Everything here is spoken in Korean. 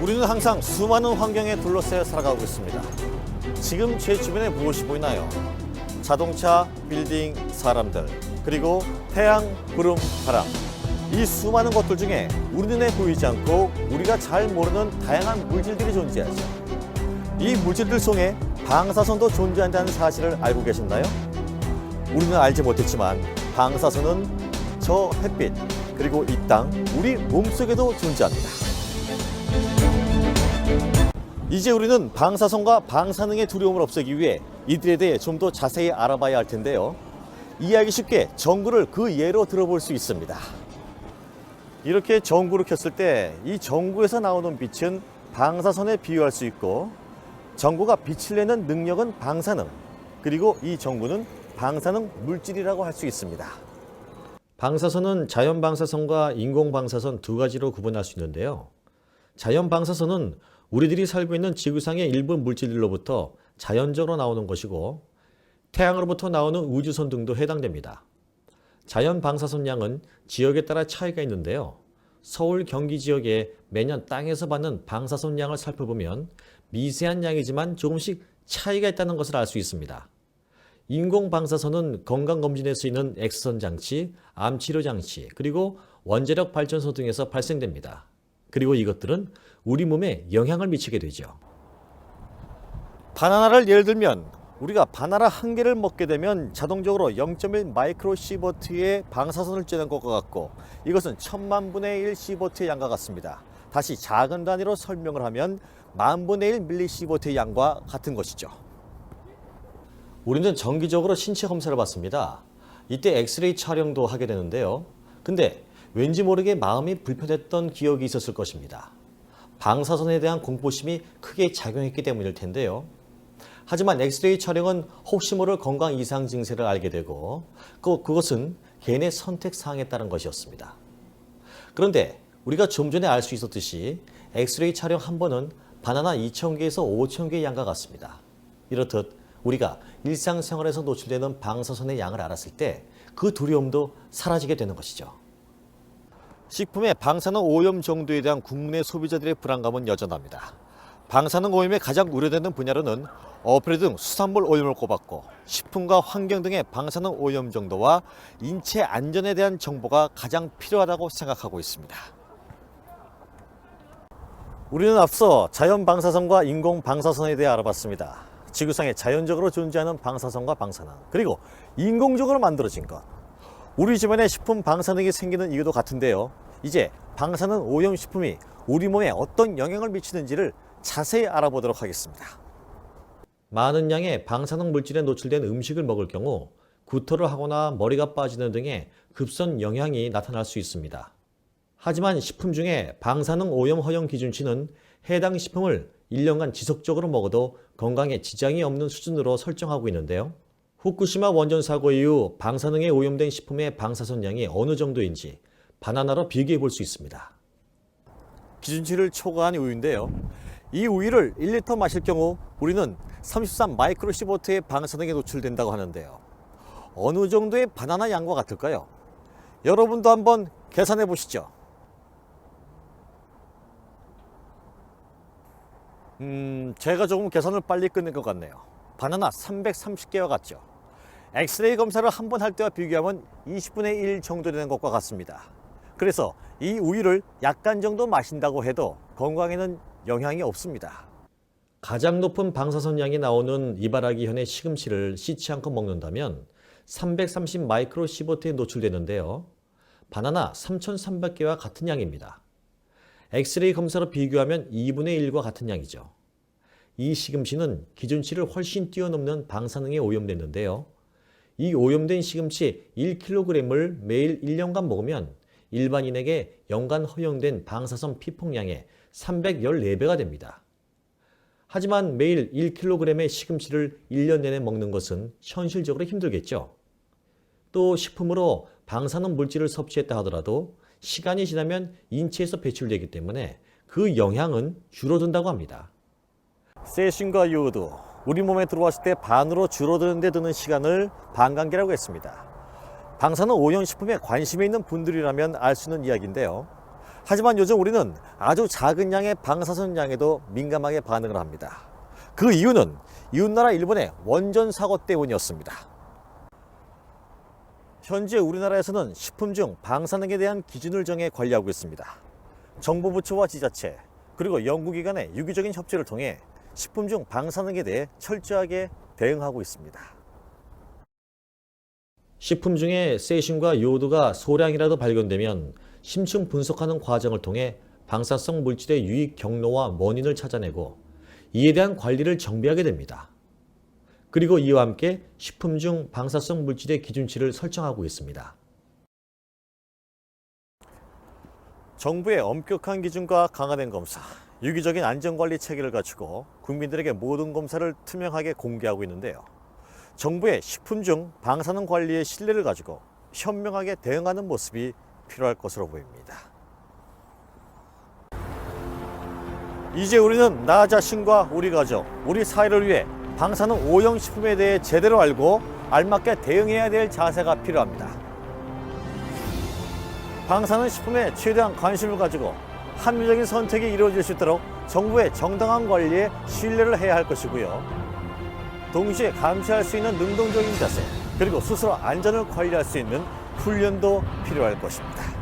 우리는 항상 수많은 환경에 둘러싸여 살아가고 있습니다. 지금 제 주변에 무엇이 보이나요? 자동차, 빌딩, 사람들, 그리고 태양, 구름, 바람. 이 수많은 것들 중에 우리 눈에 보이지 않고 우리가 잘 모르는 다양한 물질들이 존재하죠. 이 물질들 속에 방사선도 존재한다는 사실을 알고 계셨나요? 우리는 알지 못했지만 방사선은 저 햇빛, 그리고 이 땅, 우리 몸속에도 존재합니다. 이제 우리는 방사선과 방사능의 두려움을 없애기 위해 이들에 대해 좀 더 자세히 알아봐야 할 텐데요. 이해하기 쉽게 전구를 그 예로 들어볼 수 있습니다. 이렇게 전구를 켰을 때 이 전구에서 나오는 빛은 방사선에 비유할 수 있고, 전구가 빛을 내는 능력은 방사능, 그리고 이 전구는 방사능 물질이라고 할 수 있습니다. 방사선은 자연 방사선과 인공 방사선 두 가지로 구분할 수 있는데요. 자연 방사선은 우리들이 살고 있는 지구상의 일부 물질들로부터 자연적으로 나오는 것이고, 태양으로부터 나오는 우주선 등도 해당됩니다. 자연 방사선 양은 지역에 따라 차이가 있는데요. 서울, 경기 지역에 매년 땅에서 받는 방사선 양을 살펴보면 미세한 양이지만 조금씩 차이가 있다는 것을 알 수 있습니다. 인공 방사선은 건강검진에 쓰이는 엑스선 장치, 암치료 장치, 그리고 원자력 발전소 등에서 발생됩니다. 그리고 이것들은 우리 몸에 영향을 미치게 되죠. 바나나를 예를 들면 우리가 바나나 한 개를 먹게 되면 자동적으로 0.1 마이크로시버트의 방사선을 쬐는 것과 같고, 이것은 1000만분의 1 시버트의 양과 같습니다. 다시 작은 단위로 설명을 하면 만분의 1 밀리시버트의 양과 같은 것이죠. 우리는 정기적으로 신체 검사를 받습니다. 이때 엑스레이 촬영도 하게 되는데요. 근데 왠지 모르게 마음이 불편했던 기억이 있었을 것입니다. 방사선에 대한 공포심이 크게 작용했기 때문일 텐데요. 하지만 엑스레이 촬영은 혹시 모를 건강 이상 증세를 알게 되고, 그것은 개인의 선택 사항에 따른 것이었습니다. 그런데 우리가 좀 전에 알 수 있었듯이 엑스레이 촬영 한 번은 바나나 2000개에서 5000개의 양과 같습니다. 이렇듯 우리가 일상생활에서 노출되는 방사선의 양을 알았을 때 그 두려움도 사라지게 되는 것이죠. 식품의 방사능 오염 정도에 대한 국내 소비자들의 불안감은 여전합니다. 방사능 오염에 가장 우려되는 분야로는 어패류 등 수산물 오염을 꼽았고, 식품과 환경 등의 방사능 오염 정도와 인체 안전에 대한 정보가 가장 필요하다고 생각하고 있습니다. 우리는 앞서 자연 방사선과 인공 방사선에 대해 알아봤습니다. 지구상에 자연적으로 존재하는 방사선과 방사능, 그리고 인공적으로 만들어진 것. 우리 주변에 식품 방사능이 생기는 이유도 같은데요. 이제 방사능 오염 식품이 우리 몸에 어떤 영향을 미치는지를 자세히 알아보도록 하겠습니다. 많은 양의 방사능 물질에 노출된 음식을 먹을 경우 구토를 하거나 머리가 빠지는 등의 급선 영향이 나타날 수 있습니다. 하지만 식품 중에 방사능 오염 허용 기준치는 해당 식품을 1년간 지속적으로 먹어도 건강에 지장이 없는 수준으로 설정하고 있는데요. 후쿠시마 원전 사고 이후 방사능에 오염된 식품의 방사선 양이 어느 정도인지 바나나로 비교해 볼 수 있습니다. 기준치를 초과한 우유인데요. 이 우유를 1리터 마실 경우 우리는 33 마이크로시버트의 방사능에 노출된다고 하는데요. 어느 정도의 바나나 양과 같을까요? 여러분도 한번 계산해 보시죠. 제가 조금 계산을 빨리 끝낸 것 같네요. 바나나 330개와 같죠. 엑스레이 검사를 한 번 할 때와 비교하면 20분의 1 정도 되는 것과 같습니다. 그래서 이 우유를 약간 정도 마신다고 해도 건강에는 영향이 없습니다. 가장 높은 방사선 양이 나오는 이바라기 현의 시금치를 씻지 않고 먹는다면 330 마이크로시버트에 노출되는데요. 바나나 3300개와 같은 양입니다. 엑스레이 검사로 비교하면 2분의 1과 같은 양이죠. 이 시금치는 기준치를 훨씬 뛰어넘는 방사능에 오염됐는데요. 이 오염된 시금치 1kg을 매일 1년간 먹으면 일반인에게 연간 허용된 방사선 피폭량의 314배가 됩니다. 하지만 매일 1kg의 시금치를 1년 내내 먹는 것은 현실적으로 힘들겠죠. 또 식품으로 방사능 물질을 섭취했다 하더라도 시간이 지나면 인체에서 배출되기 때문에 그 영향은 줄어든다고 합니다. 세슘과 요오드, 우리 몸에 들어왔을 때 반으로 줄어드는 데 드는 시간을 반감기라고 했습니다. 방사능 오염 식품에 관심이 있는 분들이라면 알 수 있는 이야기인데요. 하지만 요즘 우리는 아주 작은 양의 방사선 양에도 민감하게 반응을 합니다. 그 이유는 이웃나라 일본의 원전 사고 때문이었습니다. 현재 우리나라에서는 식품 중 방사능에 대한 기준을 정해 관리하고 있습니다. 정부 부처와 지자체, 그리고 연구기관의 유기적인 협조를 통해 식품 중 방사능에 대해 철저하게 대응하고 있습니다. 식품 중에 세슘과 요오드가 소량이라도 발견되면 심층 분석하는 과정을 통해 방사성 물질의 유입 경로와 원인을 찾아내고 이에 대한 관리를 정비하게 됩니다. 그리고 이와 함께 식품 중 방사성 물질의 기준치를 설정하고 있습니다. 정부의 엄격한 기준과 강화된 검사, 유기적인 안전관리 체계를 갖추고 국민들에게 모든 검사를 투명하게 공개하고 있는데요. 정부의 식품 중 방사능 관리의 신뢰를 가지고 현명하게 대응하는 모습이 필요할 것으로 보입니다. 이제 우리는 나 자신과 우리 가족, 우리 사회를 위해 방사능 오염 식품에 대해 제대로 알고 알맞게 대응해야 될 자세가 필요합니다. 방사능 식품에 최대한 관심을 가지고 합리적인 선택이 이루어질 수 있도록 정부의 정당한 관리에 신뢰를 해야 할 것이고요. 동시에 감시할 수 있는 능동적인 자세, 그리고 스스로 안전을 관리할 수 있는 훈련도 필요할 것입니다.